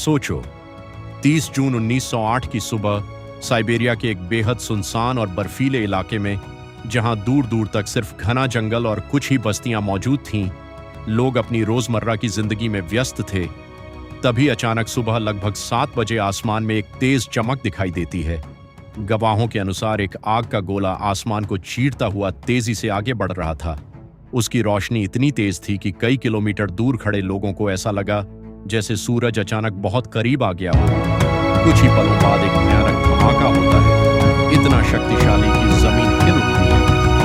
सोचो, 30 जून 1908 की सुबह साइबेरिया के एक बेहद सुनसान और बर्फीले इलाके में, जहां दूर दूर तक सिर्फ घना जंगल और कुछ ही बस्तियां मौजूद थीं, लोग अपनी रोजमर्रा की जिंदगी में व्यस्त थे। तभी अचानक सुबह लगभग 7 बजे आसमान में एक तेज चमक दिखाई देती है। गवाहों के अनुसार एक आग का गोला आसमान को चीरता हुआ तेजी से आगे बढ़ रहा था। उसकी रोशनी इतनी तेज थी कि कई किलोमीटर दूर खड़े लोगों को ऐसा लगा जैसे सूरज अचानक बहुत करीब आ गया हो। कुछ ही पलों बाद एक भयानक धमाका होता है, इतना शक्तिशाली कि जमीन हिल उठती है।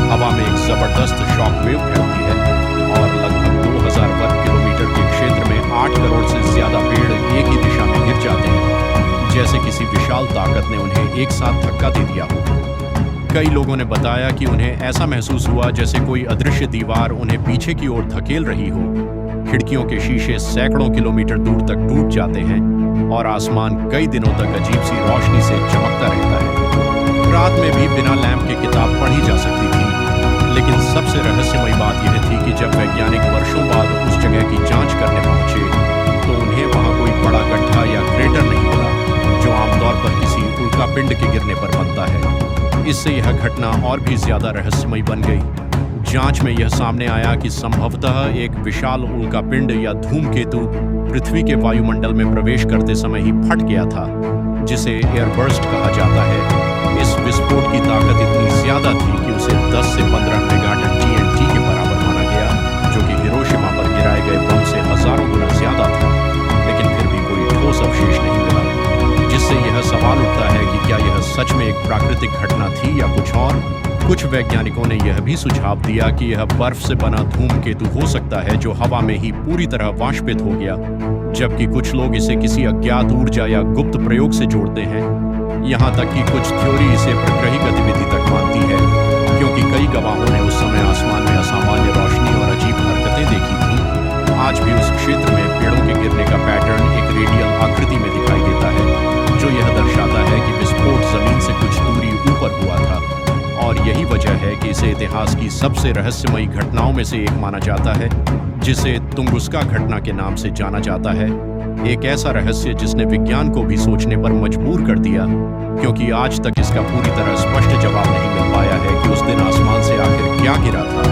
हवा में एक जबरदस्त शॉक वेव फैलती है और लगभग 2000 वर्ग किलोमीटर के क्षेत्र में 8 करोड़ से ज्यादा पेड़ एक ही दिशा में गिर जाते हैं, जैसे किसी विशाल ताकत ने उन्हें एक साथ धक्का दे दिया हो। कई लोगों ने बताया कि उन्हें ऐसा महसूस हुआ जैसे कोई अदृश्य दीवार उन्हें पीछे की ओर धकेल रही हो। खिड़कियों के शीशे सैकड़ों किलोमीटर दूर तक टूट जाते हैं और आसमान कई दिनों तक अजीब सी रोशनी से चमकता रहता है। रात में भी बिना लैंप के किताब पढ़ी जा सकती थी, लेकिन सबसे रहस्यमयी बात यह थी कि जब वैज्ञानिक वर्षों बाद उस जगह की जांच करने पहुंचे तो उन्हें वहां कोई बड़ा गड्ढा या क्रेटर नहीं मिला, जो आमतौर पर किसी उल्कापिंड के गिरने पर बनता है। इससे यह घटना और भी ज्यादा रहस्यमयी बन गई। जांच में यह सामने आया कि संभवतः एक विशाल उल्कापिंड या धूमकेतु पृथ्वी के वायुमंडल में प्रवेश करते समय ही फट गया था, जिसे एयरबर्स्ट कहा जाता है। इस विस्फोट की ताकत इतनी ज्यादा थी कि उसे 10 से 15 मेगाटन TNT के बराबर माना गया, जो कि हिरोशिमा पर गिराए गए बम से हजारों गुना ज्यादा था। लेकिन फिर भी कोई ठोस अवशेष नहीं मिला, जिससे यह सवाल उठता है कि क्या यह सच में एक प्राकृतिक घटना थी या कुछ और। कुछ वैज्ञानिकों ने यह भी सुझाव दिया कि यह बर्फ से बना धूमकेतु हो सकता है जो हवा में ही पूरी तरह वाष्पित हो गया, जबकि कुछ लोग इसे किसी अज्ञात ऊर्जा या गुप्त प्रयोग से जोड़ते हैं। यहाँ तक कि कुछ थ्योरी इसे प्रग्रही गतिविधि तक मानती है, क्योंकि कई गवाहों ने उस समय आसमान में असामान्य रोशनी और अजीब हरकतें देखी थीं। आज भी उस क्षेत्र में पेड़ों के गिरने का पैटर्न एक रेडियल आकृति में दिखाई देता है, जो यह दर्शाता है कि विस्फोट जमीन से कुछ दूरी ऊपर हुआ था। और यही वजह है कि इसे इतिहास की सबसे रहस्यमयी घटनाओं में से एक माना जाता है, जिसे तुंगुस्का घटना के नाम से जाना जाता है। एक ऐसा रहस्य जिसने विज्ञान को भी सोचने पर मजबूर कर दिया, क्योंकि आज तक इसका पूरी तरह स्पष्ट जवाब नहीं मिल पाया है कि उस दिन आसमान से आखिर क्या गिरा था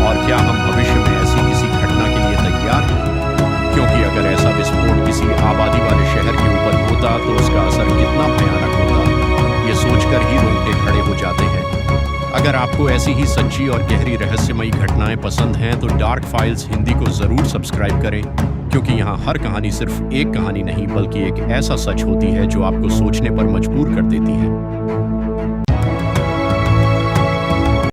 और क्या हम भविष्य में ऐसी किसी घटना के लिए तैयार हैं। क्योंकि अगर ऐसा विस्फोट किसी आबादी वाले शहर के ऊपर होता तो उसका असर कितना भयानक होता, ये सोचकर ही रोंगटे खड़े हो जाते हैं। अगर आपको ऐसी ही सच्ची और गहरी रहस्यमयी घटनाएं पसंद हैं तो डार्क फाइल्स हिंदी को जरूर सब्सक्राइब करें, क्योंकि यहाँ हर कहानी सिर्फ एक कहानी नहीं बल्कि एक ऐसा सच होती है जो आपको सोचने पर मजबूर कर देती है।